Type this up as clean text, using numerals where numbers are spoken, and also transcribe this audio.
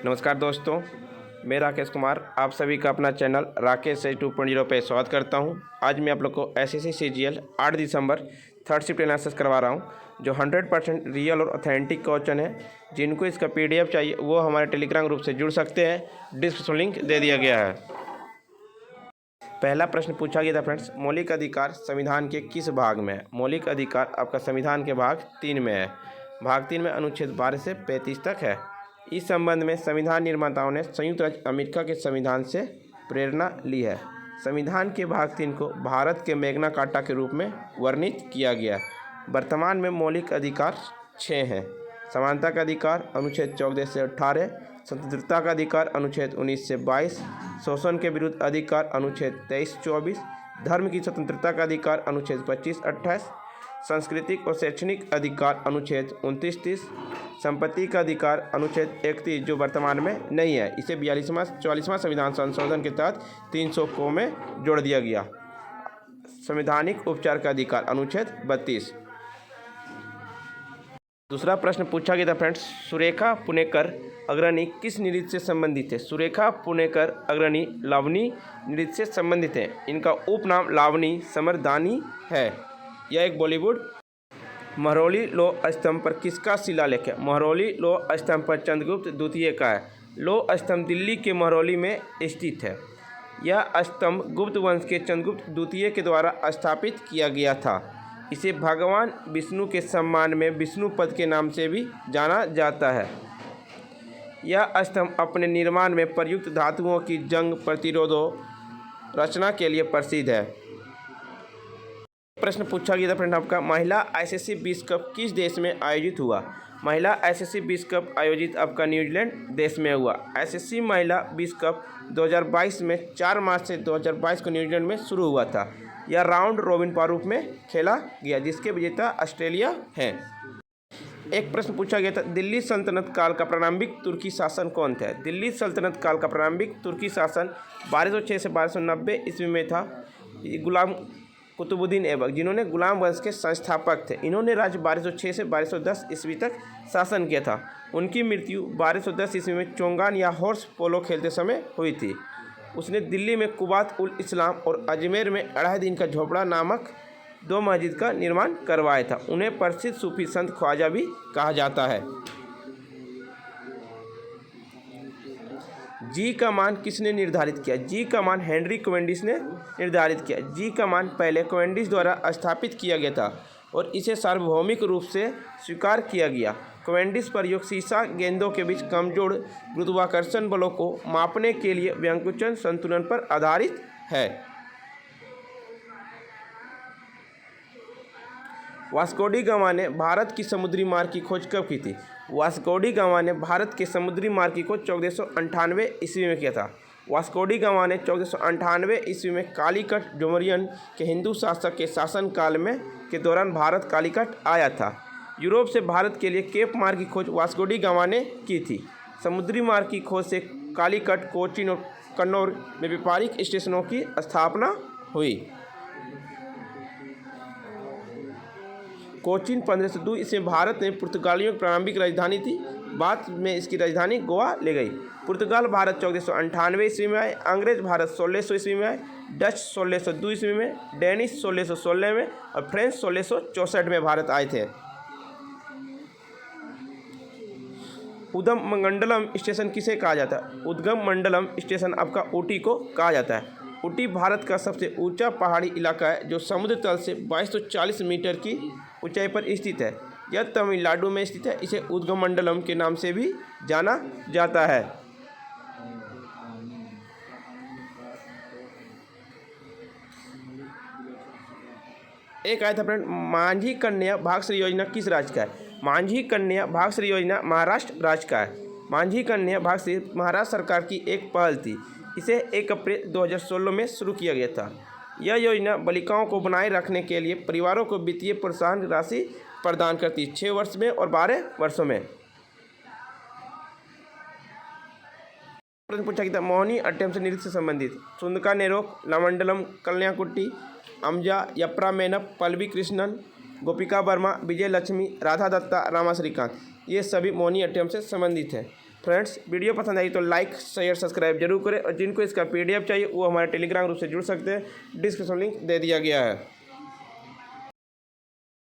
नमस्कार दोस्तों, मैं राकेश कुमार आप सभी का अपना चैनल राकेश 2.0 पे स्वागत करता हूं। आज मैं आप लोग को एसएससी सीजीएल 8 दिसंबर थर्ड शिफ्ट एनालिसिस करवा रहा हूं, जो 100% रियल और ऑथेंटिक क्वेश्चन है। जिनको इसका पीडीएफ चाहिए वो हमारे टेलीग्राम ग्रुप से जुड़ सकते हैं, डिस्क्रिप्शन लिंक दे दिया गया है। पहला प्रश्न पूछा गया था फ्रेंड्स, मौलिक अधिकार संविधान के किस भाग में है? मौलिक अधिकार आपका संविधान के भाग 3 में है। भाग 3 में अनुच्छेद 12 से 35 तक है। इस संबंध में संविधान निर्माताओं ने संयुक्त राज्य अमेरिका के संविधान से प्रेरणा ली है। संविधान के भाग 3 को भारत के मैग्ना कार्टा के रूप में वर्णित किया गया। वर्तमान में मौलिक अधिकार 6 हैं। समानता का अधिकार अनुच्छेद 14 से 18, स्वतंत्रता का अधिकार अनुच्छेद 19 से 22, शोषण के विरुद्ध अधिकार अनुच्छेद 23-24, धर्म की स्वतंत्रता का अधिकार अनुच्छेद 25-28, सांस्कृतिक और शैक्षणिक अधिकार अनुच्छेद 29-30, संपत्ति का अधिकार अनुच्छेद 31 जो वर्तमान में नहीं है, इसे 44वां संविधान संशोधन के तहत 300 को में जोड़ दिया गया। संवैधानिक उपचार का अधिकार अनुच्छेद 32। दूसरा प्रश्न पूछा गया था फ्रेंड्स, सुरेखा पुणेकर अग्रणी किस नृत्य से संबंधित है? सुरेखा पुणेकर अग्रणी लावनी नृत्य से संबंधित है। इनका उपनाम लावनी समरदानी है। यह एक बॉलीवुड। महरौली लौह स्तंभ पर किसका शिलालेख है? महरौली लौह स्तंभ पर चंद्रगुप्त द्वितीय का है। लौह स्तंभ दिल्ली के महरौली में स्थित है। यह स्तंभ गुप्त वंश के चंद्रगुप्त द्वितीय के द्वारा स्थापित किया गया था। इसे भगवान विष्णु के सम्मान में विष्णुपद के नाम से भी जाना जाता है। यह स्तंभ अपने निर्माण में प्रयुक्त धातुओं की जंग प्रतिरोधक रचना के लिए प्रसिद्ध है। प्रश्न पूछा गया था फ्रेंड आपका, महिला आईसीसी विश्व कप किस देश में आयोजित हुआ? महिला आईसीसी विश्व कप आयोजित आपका न्यूजीलैंड देश में हुआ। आईसीसी महिला विश्व कप 2022 में 4 मार्च से 2022 को न्यूजीलैंड में शुरू हुआ था। यह राउंड रोबिन प्रारूप में खेला गया, जिसके विजेता ऑस्ट्रेलिया है। एक प्रश्न पूछा गया था, दिल्ली सल्तनत काल का प्रारंभिक तुर्की शासन कौन था? दिल्ली सल्तनत काल का प्रारंभिक तुर्की शासन 1206 से 1290 ईस्वी में था। गुलाम कुतुबुद्दीन ऐबक, जिन्होंने गुलाम वंश के संस्थापक थे, इन्होंने राज्य 1206 से 1210 ईस्वी तक शासन किया था। उनकी मृत्यु 1210 ईस्वी में चोंगान या हॉर्स पोलो खेलते समय हुई थी। उसने दिल्ली में कुबात उल इस्लाम और अजमेर में अढ़ाई दिन का झोपड़ा नामक 2 मस्जिद का निर्माण करवाया था। उन्हें प्रसिद्ध सूफी संत ख्वाजा भी कहा जाता है। जी का मान किसने निर्धारित किया? जी का मान हेनरी कैवेंडिश ने निर्धारित किया। जी का मान पहले कैवेंडिश द्वारा स्थापित किया गया था और इसे सार्वभौमिक रूप से स्वीकार किया गया। कैवेंडिश प्रयोग सीसा गेंदों के बीच कमजोर गुरुत्वाकर्षण बलों को मापने के लिए व्यंकुचन संतुलन पर आधारित है। वास्को डी गामा ने भारत की समुद्री मार्ग की खोज कब की थी? वास्को डी गामा ने भारत के समुद्री मार्ग की खोज 1498 ईस्वी में किया था। वास्को डी गामा ने 1498 ईस्वी में कालीकट डोमरियन के हिंदू शासक के शासनकाल में के दौरान भारत कालीकट आया था। यूरोप से भारत के लिए केप मार्ग की खोज वास्को डी गामा ने की थी। समुद्री मार्ग की खोज से कालीकट, कोचीन और कन्नौर में व्यापारिक स्टेशनों की स्थापना हुई। कोचीन 1502 ईस्वी में भारत में पुर्तगालियों की प्रारंभिक राजधानी थी। बाद में इसकी राजधानी गोवा ले गई। पुर्तगाल भारत 1498 ईस्वी में आए। अंग्रेज भारत 1600 ईस्वी में आए। डच 1602 ईस्वी में, डेनिश 1616 में और फ्रेंच 1664 में भारत आए थे। उद्गम मंडलम स्टेशन किसे कहा जाता है? उद्गम मंडलम स्टेशन आपका ऊटी को कहा जाता है। ऊटी भारत का सबसे ऊंचा पहाड़ी इलाका है, जो समुद्र तल से 2240 मीटर की ऊंचाई पर स्थित है। यह तमिलनाडु में स्थित है। इसे उद्गम मंडलम के नाम से भी जाना जाता है। एक आया था फ्रेंड, मांझी कन्या भाग्यश्री योजना किस राज्य का है? मांझी कन्या भाग्यश्री योजना महाराष्ट्र राज्य का है। मांझी कन्या भाग्यश्री महाराष्ट्र सरकार की एक पहल थी। इसे 1 अप्रैल 2016 में शुरू किया गया था। यह योजना बालिकाओं को बनाए रखने के लिए परिवारों को वित्तीय प्रोत्साहन राशि प्रदान करती है, 6 वर्ष में और 12 वर्षों में। प्रश्न पूछा गया था, मोहिनी अट्टम से नृत्य से संबंधित सुंदका नेरोक, लामंडलम, कल्याकुट्टी, अम्जा, यप्रा मेनप, पल्लवी कृष्णन, गोपिका वर्मा, विजय लक्ष्मी, राधा दत्ता, रामा श्रीकांत, ये सभी मोहिनी अट्टम से संबंधित हैं। फ्रेंड्स वीडियो पसंद आई तो लाइक शेयर सब्सक्राइब जरूर करें और जिनको इसका PDF चाहिए वो हमारे टेलीग्राम ग्रुप से जुड़ सकते हैं। डिस्क्रिप्शन लिंक दे दिया गया है।